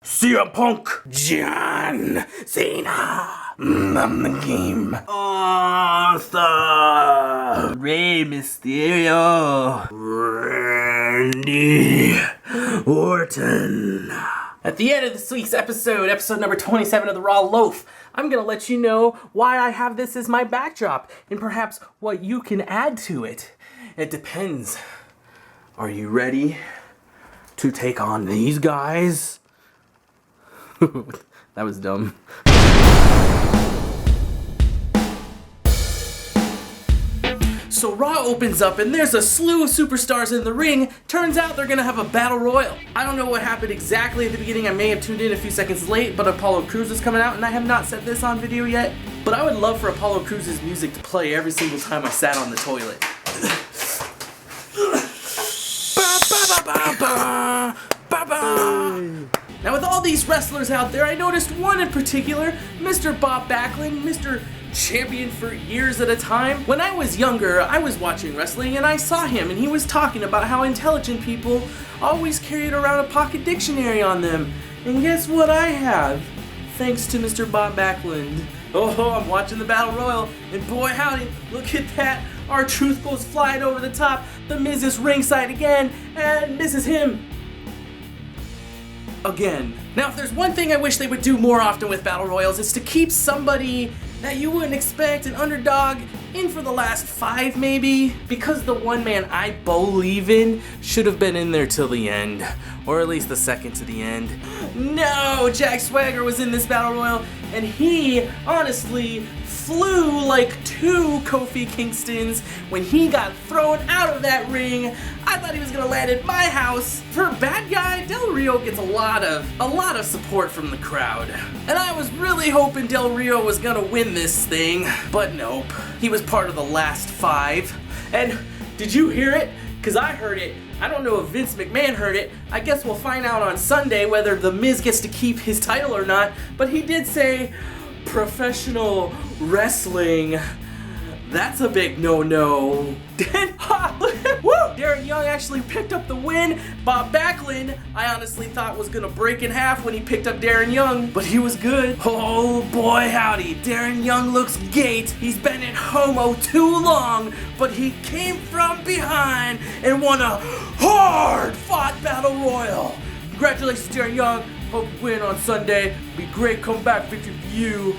CM Punk, John Cena, I'm the game. Arthur, Rey Mysterio, Randy Orton. At the end of this week's episode number 27 of the RAW Loaf, I'm gonna let you know why I have this as my backdrop and perhaps what you can add to it. It depends. Are you ready to take on these guys? That was dumb. So Raw opens up and there's a slew of superstars in the ring. Turns out they're gonna have a battle royal. I don't know what happened exactly at the beginning. I may have tuned in a few seconds late, but Apollo Crews is coming out and I have not said this on video yet. But I would love for Apollo Crews' music to play every single time I sat on the toilet. Now with all these wrestlers out there, I noticed one in particular, Mr. Bob Backlund, Mr. Champion for years at a time. When I was younger, I was watching wrestling and I saw him and he was talking about how intelligent people always carried around a pocket dictionary on them. And guess what I have? Thanks to Mr. Bob Backlund. Oh, I'm watching the Battle Royal and boy howdy, look at that. R-Truth goes flying over the top. The Miz is ringside again and misses him. Again. Now, if there's one thing I wish they would do more often with Battle Royals, it's to keep somebody that you wouldn't expect, an underdog, in for the last 5 maybe, because the one man I believe in should have been in there till the end, or at least the second to the end. No, Jack Swagger was in this Battle Royal, and he honestly flew like 2 Kofi Kingstons when he got thrown out of that ring. I thought he was gonna land at my house. For a bad guy, Del Rio gets a lot of support from the crowd. And I was really hoping Del Rio was gonna win this thing, but nope. He was part of the last 5. And did you hear it? Cause I heard it. I don't know if Vince McMahon heard it. I guess we'll find out on Sunday whether The Miz gets to keep his title or not. But he did say, professional wrestling, that's a big no-no. Woo! Darren Young actually picked up the win. Bob Backlund, I honestly thought was gonna break in half when he picked up Darren Young, but he was good. Oh boy howdy, Darren Young looks gate. He's been in homo too long, but he came from behind and won a hard-fought battle royal. Congratulations, Darren Young. Hope you win on Sunday. Be great comeback victory for you.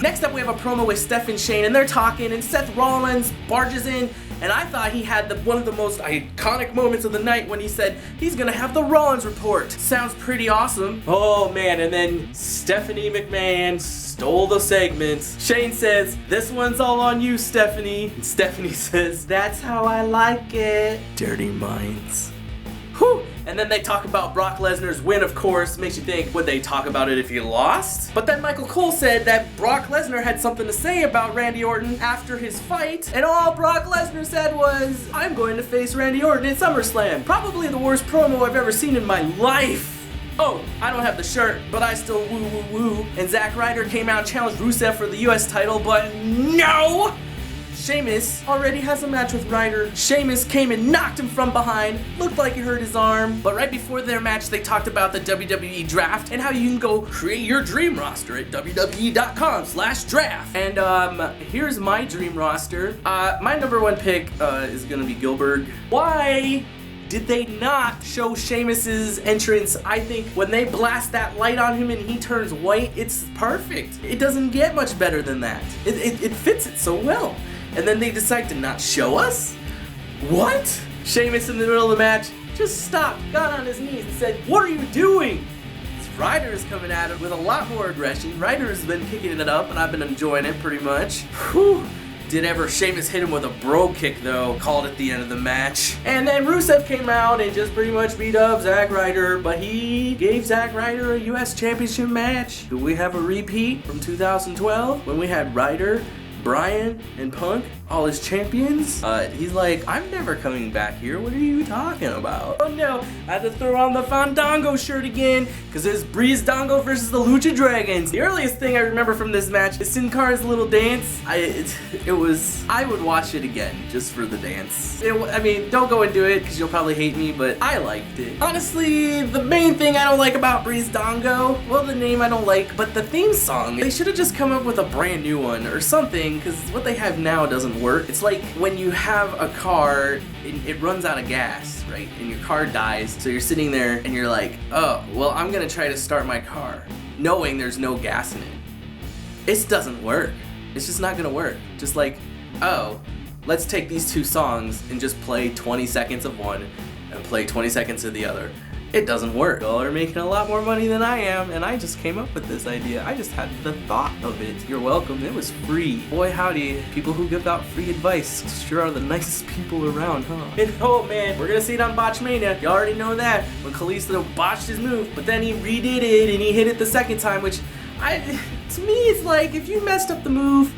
Next up, we have a promo with Seth and Shane, and they're talking, and Seth Rollins barges in, and I thought he had one of the most iconic moments of the night when he said he's gonna have the Rollins report. Sounds pretty awesome. Oh man, and then Stephanie McMahon stole the segment. Shane says, "This one's all on you, Stephanie." And Stephanie says, "That's how I like it." Dirty minds. Whew. And then they talk about Brock Lesnar's win, of course. Makes you think, would they talk about it if he lost? But then Michael Cole said that Brock Lesnar had something to say about Randy Orton after his fight. And all Brock Lesnar said was, "I'm going to face Randy Orton at SummerSlam." Probably the worst promo I've ever seen in my life. Oh, I don't have the shirt, but I still woo woo woo. And Zack Ryder came out and challenged Rusev for the US title, but no! Sheamus already has a match with Ryder. Sheamus came and knocked him from behind. Looked like he hurt his arm. But right before their match, they talked about the WWE draft and how you can go create your dream roster at WWE.com/draft. And here's my dream roster. My number 1 pick is gonna be Gilbert. Why did they not show Sheamus's entrance? I think when they blast that light on him and he turns white, it's perfect. It doesn't get much better than that. It fits it so well. And then they decide to not show us? What? Sheamus in the middle of the match just stopped, got on his knees and said, "What are you doing?" Ryder is coming at it with a lot more aggression. Ryder has been kicking it up and I've been enjoying it pretty much. Whew. Did ever Sheamus hit him with a bro kick though, called at the end of the match. And then Rusev came out and just pretty much beat up Zack Ryder, but he gave Zack Ryder a US Championship match. Do we have a repeat from 2012 when we had Ryder, Bryan, and Punk all his champions. He's like, I'm never coming back here. What are you talking about? Oh no, I had to throw on the Fandango shirt again because it's Breeze Dango versus the Lucha Dragons. The earliest thing I remember from this match is Sin Cara's little dance. I would watch it again just for the dance. I mean, don't go and do it because you'll probably hate me, but I liked it. Honestly, the main thing I don't like about Breeze Dango, well, the name I don't like, but the theme song. They should have just come up with a brand new one or something, because what they have now doesn't work. It's like when you have a car, it runs out of gas, right? And your car dies, so you're sitting there and you're like, oh, well, I'm gonna try to start my car, knowing there's no gas in it. It doesn't work. It's just not gonna work. Just like, oh, let's take these two songs and just play 20 seconds of one and play 20 seconds of the other. It doesn't work. Y'all are making a lot more money than I am, and I just came up with this idea. I just had the thought of it. You're welcome. It was free. Boy, howdy. People who give out free advice sure are the nicest people around, huh? And oh man, we're gonna see it on Botchmania. You already know that. When Kalisto botched his move, but then he redid it and he hit it the second time, which to me, it's like if you messed up the move.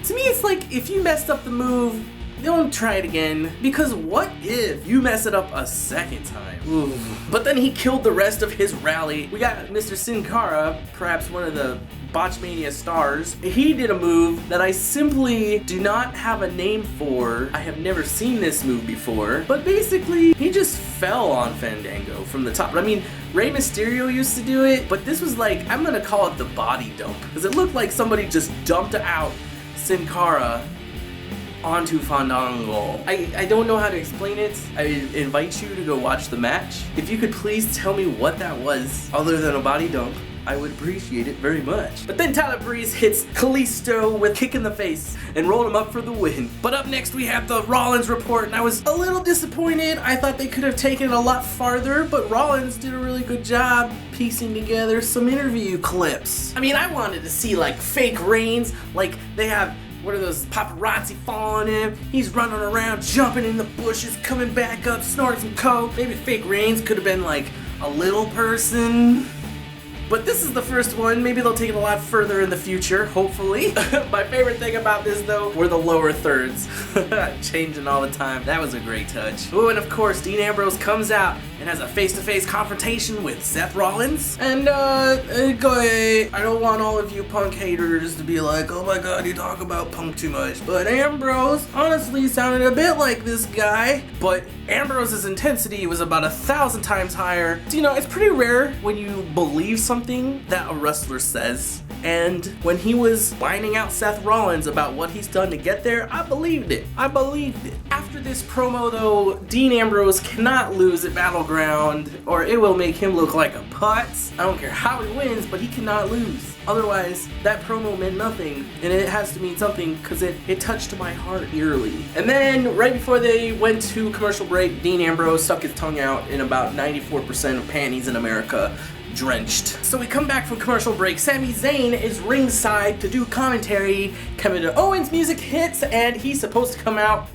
To me, it's like if you messed up the move, don't try it again, because what if you mess it up a second time? Ooh. But then he killed the rest of his rally. We got Mr. Sin Cara, perhaps one of the Botchmania stars. He did a move that I simply do not have a name for. I have never seen this move before, but basically he just fell on Fandango from the top. I mean, Rey Mysterio used to do it, but this was like, I'm gonna call it the body dump, because it looked like somebody just dumped out Sin Cara onto Fandango. I don't know how to explain it. I invite you to go watch the match. If you could please tell me what that was, other than a body dump, I would appreciate it very much. But then Tyler Breeze hits Kalisto with a kick in the face and rolled him up for the win. But up next we have the Rollins report, and I was a little disappointed. I thought they could have taken it a lot farther, but Rollins did a really good job piecing together some interview clips. I mean, I wanted to see like fake Reigns, like they have what are those paparazzi following him? He's running around, jumping in the bushes, coming back up, snorting some coke. Maybe fake Reigns could have been like a little person. But this is the first one. Maybe they'll take it a lot further in the future, hopefully. My favorite thing about this, though, were the lower thirds. Changing all the time. That was a great touch. Oh, and of course, Dean Ambrose comes out and has a face-to-face confrontation with Seth Rollins. And, I don't want all of you Punk haters to be like, oh my god, you talk about Punk too much. But Ambrose honestly sounded a bit like this guy. But Ambrose's intensity was about 1,000 times higher. So, you know, it's pretty rare when you believe something that a wrestler says, and when he was whining out Seth Rollins about what he's done to get there, I believed it. After this promo though, Dean Ambrose cannot lose at Battleground or it will make him look like a putz. I don't care how he wins, but he cannot lose. Otherwise, that promo meant nothing, and it has to mean something because it touched my heart eerily. And then, right before they went to commercial break, Dean Ambrose stuck his tongue out in about 94% of panties in America drenched. So we come back from commercial break. Sami Zayn is ringside to do commentary. Kevin Owens music hits, and he's supposed to come out,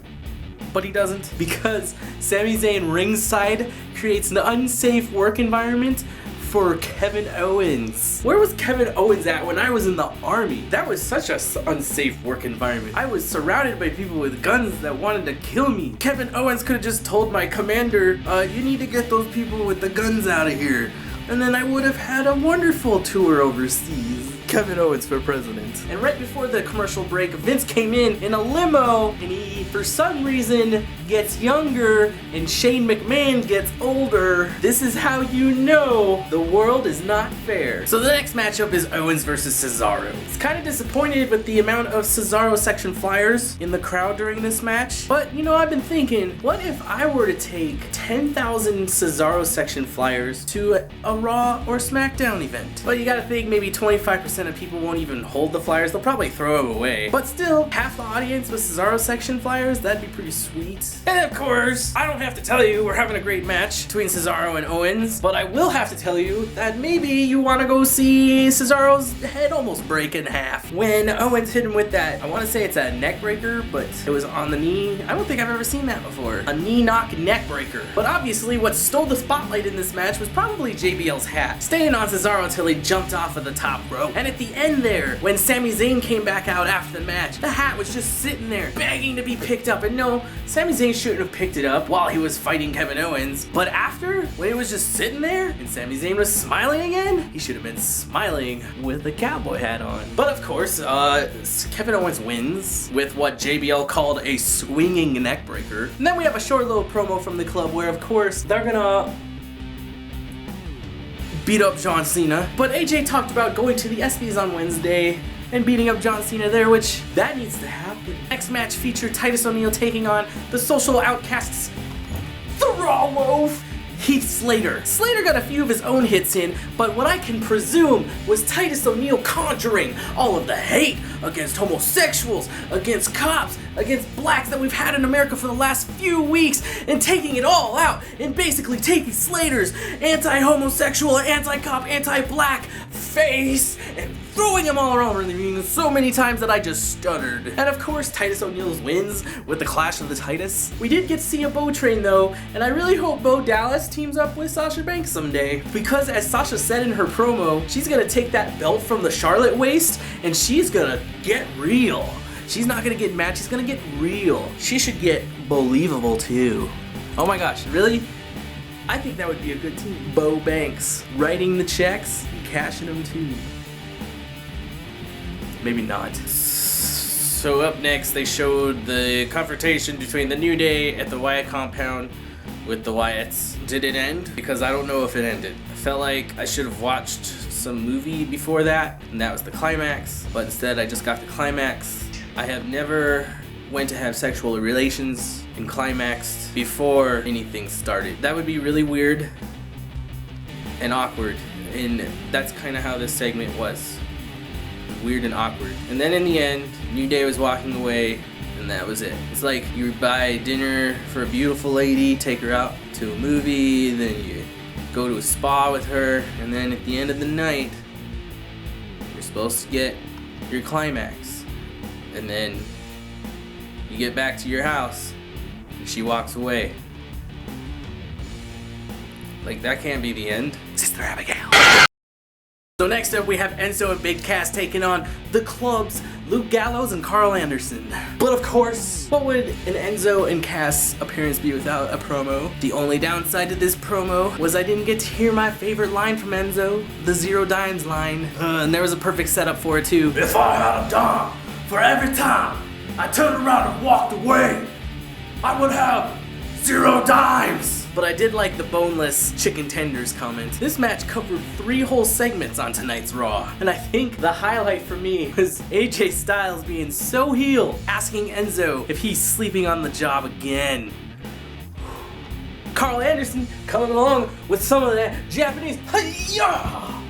but he doesn't, because Sami Zayn ringside creates an unsafe work environment for Kevin Owens. Where was Kevin Owens at when I was in the army? That was such an unsafe work environment. I was surrounded by people with guns that wanted to kill me. Kevin Owens could have just told my commander, you need to get those people with the guns out of here. And then I would have had a wonderful tour overseas. Kevin Owens for president. And right before the commercial break, Vince came in a limo, and he, for some reason, gets younger, and Shane McMahon gets older. This is how you know the world is not fair. So the next matchup is Owens versus Cesaro. It's kind of disappointed with the amount of Cesaro section flyers in the crowd during this match. But, you know, I've been thinking, what if I were to take 10,000 Cesaro section flyers to a Raw or Smackdown event? But you gotta think maybe 25% of people won't even hold the flyers. They'll probably throw them away. But still, half the audience with Cesaro section flyers, that'd be pretty sweet. And of course, I don't have to tell you we're having a great match between Cesaro and Owens, but I will have to tell you that maybe you want to go see Cesaro's head almost break in half when Owens hit him with that, I want to say it's a neck breaker, but it was on the knee. I don't think I've ever seen that before. A knee knock neck breaker. But obviously what stole the spotlight in this match was probably JBL's hat, staying on Cesaro until he jumped off of the top rope. And at the end there, when Sami Zayn came back out after the match, the hat was just sitting there begging to be picked up. And no, Sami Zayn shouldn't have picked it up while he was fighting Kevin Owens. But after, when it was just sitting there and Sami Zayn was smiling again, he should have been smiling with the cowboy hat on. But of course, Kevin Owens wins with what JBL called a swinging neck breaker. And then we have a short little promo from the club where, of course, they're gonna beat up John Cena. But AJ talked about going to the ESPYs on Wednesday and beating up John Cena there, which that needs to happen. Next match featured Titus O'Neil taking on the Social Outcasts, the RAW Loaf, Heath Slater. Slater got a few of his own hits in, but what I can presume was Titus O'Neil conjuring all of the hate against homosexuals, against cops, against blacks that we've had in America for the last few weeks, and taking it all out, and basically taking Slater's anti-homosexual, anti-cop, anti-black face and throwing them all around the ring so many times that I just stuttered. And of course, Titus O'Neil wins with the Clash of the Titus. We did get to see a Bo train though, and I really hope Bo Dallas teams up with Sasha Banks someday. Because as Sasha said in her promo, she's gonna take that belt from the Charlotte waist and she's gonna get real. She's not gonna get mad, she's gonna get real. She should get believable too. Oh my gosh, really? I think that would be a good team. Bo Banks writing the checks and cashing them too. Maybe not. So up next, they showed the confrontation between the New Day at the Wyatt compound with the Wyatts. Did it end? Because I don't know if it ended. I felt like I should have watched some movie before that, and that was the climax, but instead I just got the climax. I have never went to have sexual relations and climaxed before anything started. That would be really weird and awkward, and that's kind of how this segment was. Weird and awkward. And then in the end, New Day was walking away, and that was it. It's like you buy dinner for a beautiful lady, take her out to a movie, then you go to a spa with her, and then at the end of the night, you're supposed to get your climax. And then you get back to your house, and she walks away. Like, that can't be the end. Sister Abigail. So next up we have Enzo and Big Cass taking on the Club's Luke Gallows and Carl Anderson. But of course, what would an Enzo and Cass appearance be without a promo? The only downside to this promo was I didn't get to hear my favorite line from Enzo, the Zero Dimes line. And there was a perfect setup for it too. If I had a dime for every time I turned around and walked away, I would have 0 dimes. But I did like the boneless chicken tenders comment. This match covered 3 whole segments on tonight's Raw. And I think the highlight for me was AJ Styles being so heel, asking Enzo if he's sleeping on the job again. Carl Anderson coming along with some of that Japanese hi-ya!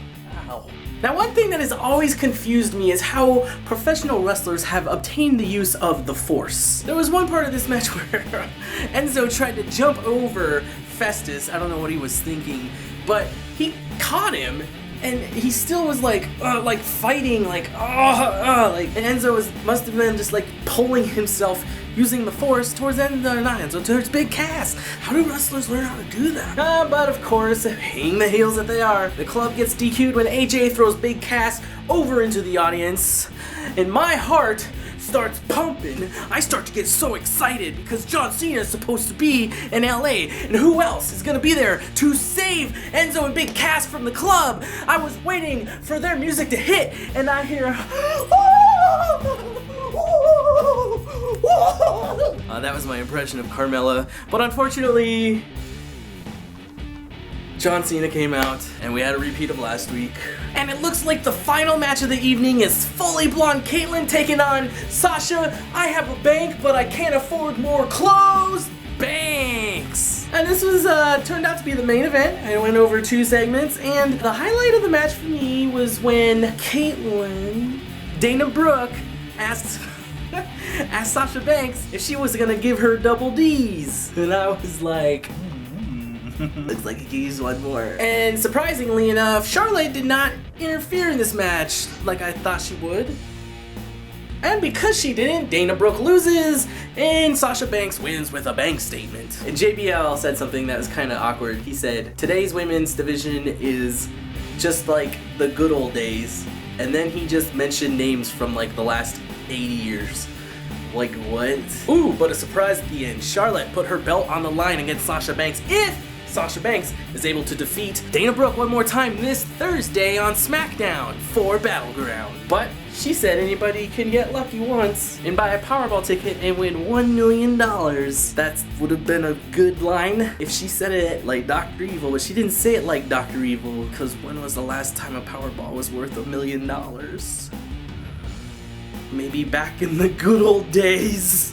Ow. Now, one thing that has always confused me is how professional wrestlers have obtained the use of the Force. There was one part of this match where Enzo tried to jump over Festus. I don't know what he was thinking, but he caught him, and he still was like fighting, and Enzo must have been just like pulling himself using the Force towards towards Big Cass. How do wrestlers learn how to do that? But of course, being the heels that they are, the club gets DQ'd when AJ throws Big Cass over into the audience, and my heart starts pumping. I start to get so excited because John Cena is supposed to be in LA, and who else is gonna be there to save Enzo and Big Cass from the club? I was waiting for their music to hit, and I hear that was my impression of Carmella, but unfortunately John Cena came out, and we had a repeat of last week. And it looks like the final match of the evening is fully blonde Caitlyn taking on Sasha. I have a bank, but I can't afford more clothes. Banks! And this was turned out to be the main event. I went over 2 segments, and the highlight of the match for me was when Caitlyn, Dana Brooke, asked Sasha Banks if she was gonna give her double D's. And I was like, looks like he could use one more. And surprisingly enough, Charlotte did not interfere in this match like I thought she would. And because she didn't, Dana Brooke loses, and Sasha Banks wins with a bank statement. And JBL said something that was kind of awkward. He said, today's women's division is just like the good old days. and then he just mentioned names from like the last 80 years. Like what? Ooh, but a surprise at the end. Charlotte put her belt on the line against Sasha Banks if Sasha Banks is able to defeat Dana Brooke one more time this Thursday on Smackdown for Battleground. But she said anybody can get lucky once and buy a Powerball ticket and win $1 million. That would have been a good line if she said it like Dr. Evil, but she didn't say it like Dr. Evil, because when was the last time a Powerball was worth $1 million? Maybe back in the good old days.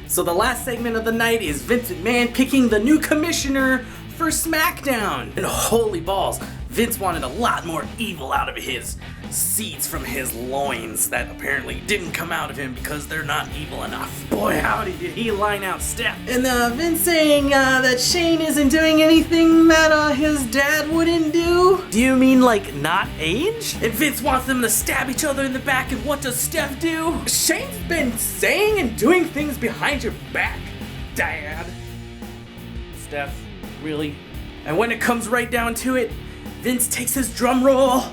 So the last segment of the night is Vince McMahon picking the new commissioner for SmackDown. And holy balls, Vince wanted a lot more evil out of his seeds from his loins that apparently didn't come out of him because they're not evil enough. Boy howdy did he line out Steph. And Vince saying that Shane isn't doing anything that his dad wouldn't do. Do you mean like not age? And Vince wants them to stab each other in the back, and what does Steph do? Shane's been saying and doing things behind your back, Dad. Steph, really? And when it comes right down to it, Vince takes his drum roll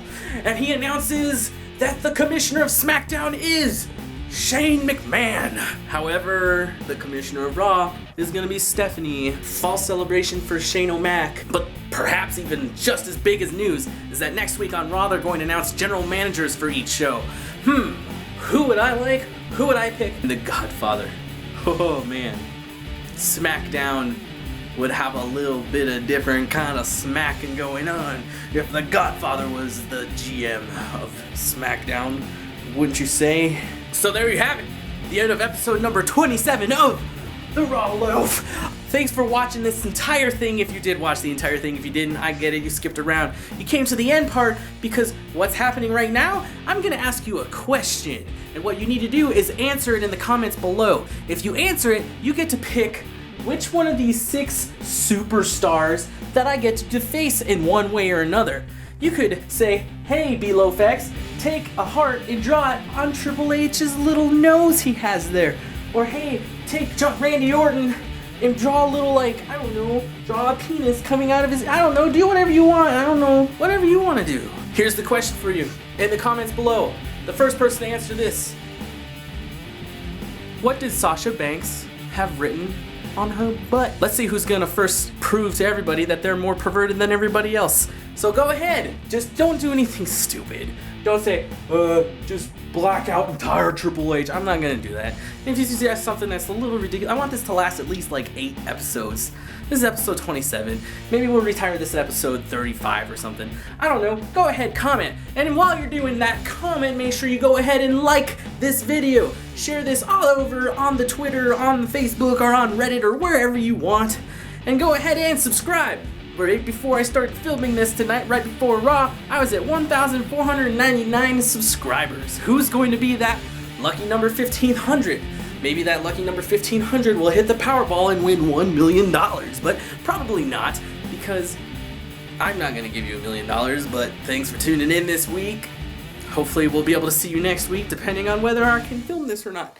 and he announces that the commissioner of SmackDown is Shane McMahon. However, the commissioner of Raw is gonna be Stephanie. False celebration for Shane O'Mac. But perhaps even just as big as news is that next week on Raw they're going to announce general managers for each show. Who would I like? Who would I pick? The Godfather. Oh man. SmackDown would have a little bit of different kind of smacking going on if the Godfather was the GM of SmackDown, wouldn't you say? So there you have it, the end of episode number 27 of the RAW Loaf. Thanks for watching this entire thing. If you did watch the entire thing, if you didn't, I get it, you skipped around. You came to the end part because what's happening right now, I'm gonna ask you a question, and what you need to do is answer it in the comments below. If you answer it, you get to pick which one of these 6 superstars that I get to face in one way or another. You could say, hey B-Loaf-X, take a heart and draw it on Triple H's little nose he has there. Or hey, take Randy Orton and draw a little, like, I don't know, draw a penis coming out of his, I don't know, do whatever you want, I don't know, whatever you want to do. Here's the question for you in the comments below. The first person to answer this: what did Sasha Banks have written on her butt? Let's see who's gonna first prove to everybody that they're more perverted than everybody else. So go ahead, just don't do anything stupid. Don't say, just black out entire Triple H. I'm not gonna do that. If you suggest something that's a little ridiculous, I want this to last at least like 8 episodes. This is episode 27. Maybe we'll retire this at episode 35 or something. I don't know. Go ahead, comment. And while you're doing that, comment, make sure you go ahead and like this video. Share this all over on the Twitter, on the Facebook, or on Reddit, or wherever you want. And go ahead and subscribe. Right before I started filming this tonight, right before Raw, I was at 1,499 subscribers. Who's going to be that lucky number 1,500? Maybe that lucky number 1,500 will hit the Powerball and win $1 million, but probably not, because I'm not going to give you $1 million, but thanks for tuning in this week. Hopefully we'll be able to see you next week, depending on whether I can film this or not.